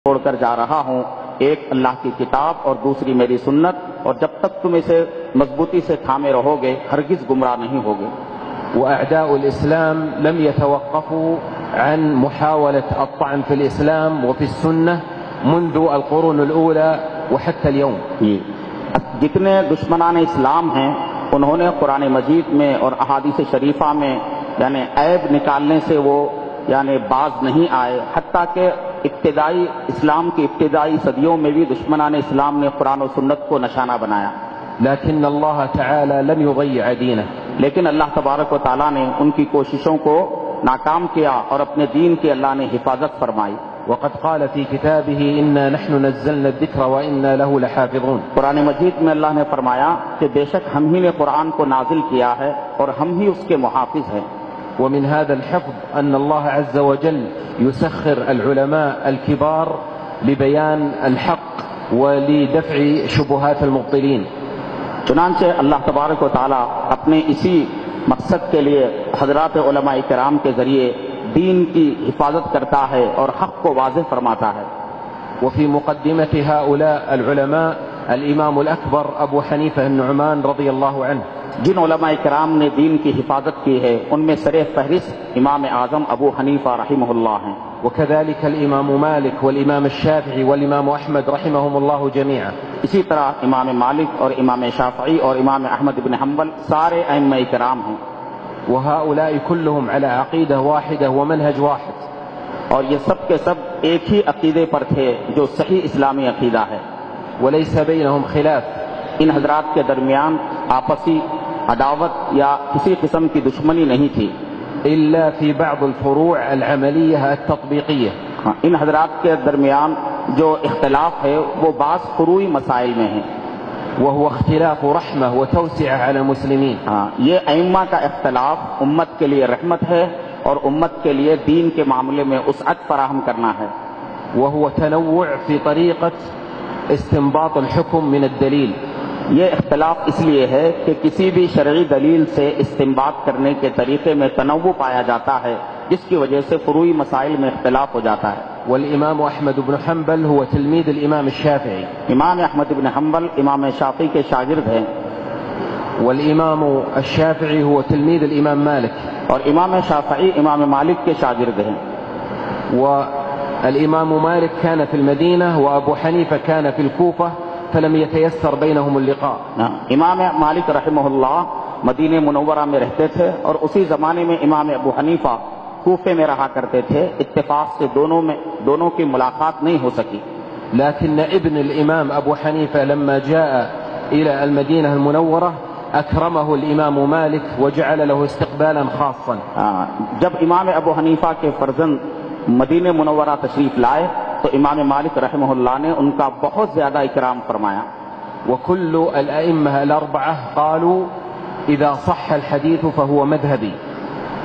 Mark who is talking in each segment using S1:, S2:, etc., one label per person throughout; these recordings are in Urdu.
S1: چھوڑ کر جا رہا ہوں، ایک اللہ کی کتاب اور دوسری میری سنت، اور جب تک تم اسے مضبوطی سے تھامے رہو گے ہرگز گمراہ نہیں ہوگے۔
S2: وأعداء الإسلام لم يتوقفوا عن محاولة الطعن في الإسلام وفي السنة منذ القرون الأولى وحتى اليوم۔
S1: جتنے دشمنان اسلام ہیں انہوں نے قرآن مجید میں اور احادیث شریفہ میں یعنی عیب نکالنے سے وہ یعنی باز نہیں آئے، حتیٰ کہ ابتدائی اسلام کی ابتدائی صدیوں میں بھی دشمنان اسلام نے قرآن و سنت کو نشانہ بنایا،
S2: لكن الله تعالى لم يضيع دينه۔
S1: لیکن اللہ تبارک و تعالیٰ نے ان کی کوششوں کو ناکام کیا اور اپنے دین کی اللہ نے حفاظت فرمائی۔
S2: وقد قال في كتابه إنا نحن نزلنا الذكر وإنا له لحافظون۔
S1: قرآن مجید میں اللہ نے فرمایا کہ بے شک ہم ہی نے قرآن کو نازل کیا ہے اور ہم ہی اس کے محافظ ہیں۔
S2: ومن هذا الحفظ أن الله عز وجل يسخر العلماء الكبار لبيان الحق ولدفع شبهات المبطلين۔
S1: چنانچہ اللہ تبارک و تعالیٰ اپنے اسی مقصد کے لیے حضرات علماء کرام کے ذریعے دین کی حفاظت کرتا ہے اور حق کو واضح فرماتا ہے۔
S2: وفي مقدمة هؤلاء العلماء الإمام الأكبر أبو حنيفة النعمان رضي الله عنه۔
S1: جن علماء کرام نے دین کی حفاظت کی ہے ان میں سر فہرست امام اعظم ابو حنیفہ رحمہ اللہ ہیں،
S2: وكذلك الإمام مالك والإمام الشافعي والإمام أحمد رحمهم الله جميعا۔
S1: اسی طرح امام مالک اور امام شافعی اور امام احمد بن حنبل سارے ائمہ کرام ہیں،
S2: وهؤلاء كلهم على عقيدة واحدة ومنهج واحد۔
S1: اور یہ سب کے سب ایک ہی عقیدے پر تھے جو صحیح اسلامی عقیدہ ہے۔
S2: وليس بينهم خلاف،
S1: ان حضرات کے درمیان آپسی عداوت یا کسی قسم کی دشمنی نہیں تھی،
S2: إلا في بعض الفروع العملية التطبيقية۔
S1: ان حضرات کے درمیان جو اختلاف ہے وہ بعض فروعی مسائل میں ہیں،
S2: وهو اختلاف رحمة وتوسعة على المسلمين۔
S1: یہ ائمہ کا اختلاف امت کے لیے رحمت ہے اور امت کے لیے دین کے معاملے میں وسعت فراہم کرنا ہے،
S2: وهو تنوع في طريقة استنباط الحكم من الدليل۔
S1: یہ اختلاف اس لیے ہے کہ کسی بھی شرعی دلیل سے استنباط کرنے کے طریقے میں تنوع پایا جاتا ہے جس کی وجہ سے فروعی مسائل میں اختلاف ہو جاتا ہے۔
S2: والإمام أحمد بن حنبل هو تلميذ الإمام الشافعي،
S1: امام احمد بن حنبل امام شافعی کے شاگرد ہیں،
S2: والإمام الشافعي هو تلميذ الإمام مالك،
S1: اور امام شافعی امام مالک کے شاگرد ہیں۔
S2: والإمام مالك كان في المدينة وأبو حنيفة كان في الكوفة، فلم يتيسر بينهم اللقاء۔
S1: امام مالک رحمہ اللہ مدینہ منورہ میں رہتے تھے اور اسی زمانے میں امام ابو حنیفہ کوفے میں رہا کرتے تھے، اتفاق سے دونوں کی ملاقات نہیں ہو سکی۔
S2: لكن ابن الإمام أبو حنيفة لما جاء إلى المدينة المنورة أكرمه الإمام مالك وجعل له استقبالا خاصا۔
S1: جب امام ابو حنیفہ کے فرزند مدینہ منورہ تشریف لائے تو امام مالک رحمہ اللہ نے ان کا بہت زیادہ اکرام فرمایا۔
S2: وكل الأئمة الأربعة قالوا إذا صح الحديث فهو مذهبي۔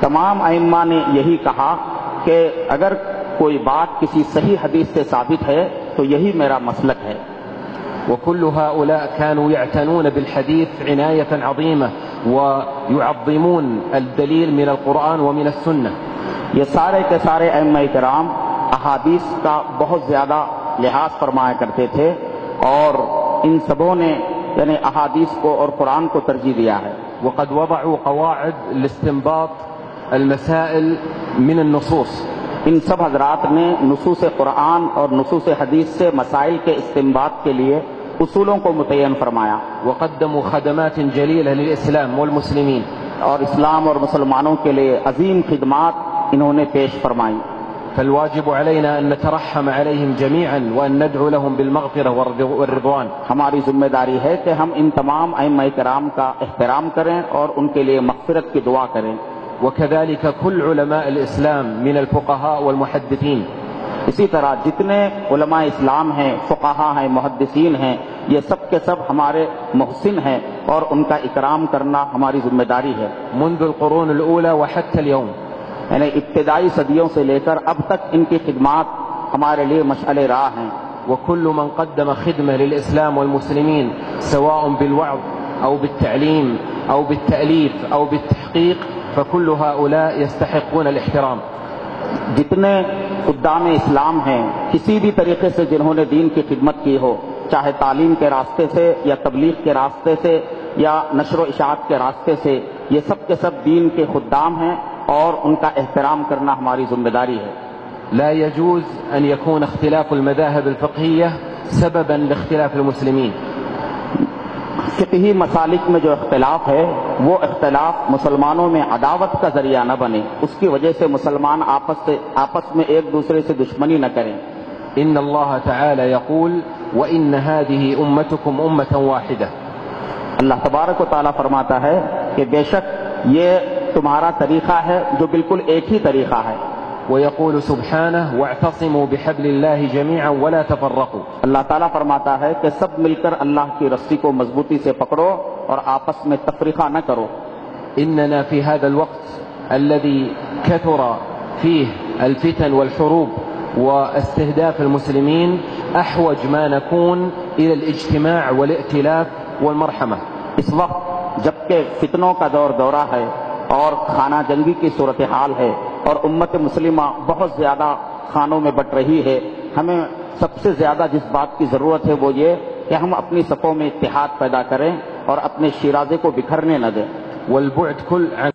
S1: تمام ائمہ نے یہی کہا کہ اگر کوئی بات کسی صحیح حدیث سے ثابت ہے تو یہی میرا مسلک ہے۔
S2: وكل هؤلاء كانوا يعتنون بالحديث عناية عظيمة ويعظمون الدليل من القرآن ومن السنة۔
S1: یہ سارے کے سارے ائمہ کرام احادیث کا بہت زیادہ لحاظ فرمایا کرتے تھے اور ان سبوں نے یعنی احادیث کو اور قرآن کو ترجیح دیا ہے۔
S2: وقد وضعوا قواعد لاستنباط المسائل من النصوص۔
S1: ان سب حضرات نے نصوص قرآن اور نصوص حدیث سے مسائل کے استنباط کے لیے اصولوں کو متعین فرمایا۔
S2: وقدموا خدمات جلیلة للإسلام والمسلمين۔
S1: اور اسلام اور مسلمانوں کے لیے عظیم خدمات انہوں نے پیش فرمائی۔
S2: فالواجب علينا أن نترحم عليهم جميعا وأن ندعو لهم بالمغفرة والرضوان۔
S1: ہماری ذمہ داری ہے کہ ہم ان تمام ائمہ کرام کا احترام کریں اور ان کے لیے مغفرت کی دعا کریں۔
S2: وكذلك كل علماء الإسلام من الفقهاء والمحدثين۔
S1: اسی طرح جتنے علماء اسلام ہیں، فقہا ہیں، محدثین ہیں، یہ سب کے سب ہمارے محسن ہیں اور ان کا اکرام کرنا ہماری ذمہ داری ہے۔
S2: منذ القرون الأولى وحتى اليوم،
S1: یعنی ابتدائی صدیوں سے لے کر اب تک ان کی خدمات ہمارے لیے مشعل راہ ہیں۔
S2: وكل من قدم خدمة للإسلام والمسلمين سواء بالوعظ أو بالتعليم أو بالتأليف أو بالتحقيق فكل هؤلاء يستحقون الاحترام۔
S1: جتنے خدام اسلام ہیں، کسی بھی طریقے سے جنہوں نے دین کی خدمت کی ہو، چاہے تعلیم کے راستے سے یا تبلیغ کے راستے سے یا نشر و اشاعت کے راستے سے، یہ سب کے سب دین کے خدام ہیں اور ان کا احترام کرنا ہماری ذمہ داری ہے۔
S2: لا يجوز أن يكون اختلاف المذاهب الفقهية سببا لاختلاف المسلمين.
S1: فقہی مسالک میں جو اختلاف ہے وہ اختلاف مسلمانوں میں عداوت کا ذریعہ نہ بنے، اس کی وجہ سے مسلمان آپس میں ایک دوسرے سے دشمنی نہ کریں۔
S2: إن الله تعالى يقول وإن هذه أمتكم أمة واحدة.
S1: اللہ تبارک و تعالیٰ فرماتا ہے کہ بے شک یہ تمہارا طریقہ ہے جو بالکل ایک ہی طریقہ ہے۔
S2: ويقول سبحانه واعتصموا بحبل الله جميعا ولا تفرقوا.
S1: اللہ تعالیٰ فرماتا ہے کہ سب مل کر اللہ کی رسی کو مضبوطی سے پکڑو اور آپس میں تفریقہ نہ کرو۔
S2: إننا في هذا الوقت الذي كثر فيه الفتن والحروب واستهداف المسلمين أحوج ما نكون إلى الاجتماع والائتلاف والمرحمة.
S1: اس وقت جبکہ فتنوں کا دورہ ہے اور خانہ جنگی کی صورتحال ہے اور امت مسلمہ بہت زیادہ خانوں میں بٹ رہی ہے، ہمیں سب سے زیادہ جس بات کی ضرورت ہے وہ یہ کہ ہم اپنی صفوں میں اتحاد پیدا کریں اور اپنے شیرازے کو بکھرنے نہ دیں۔
S2: والبعد كل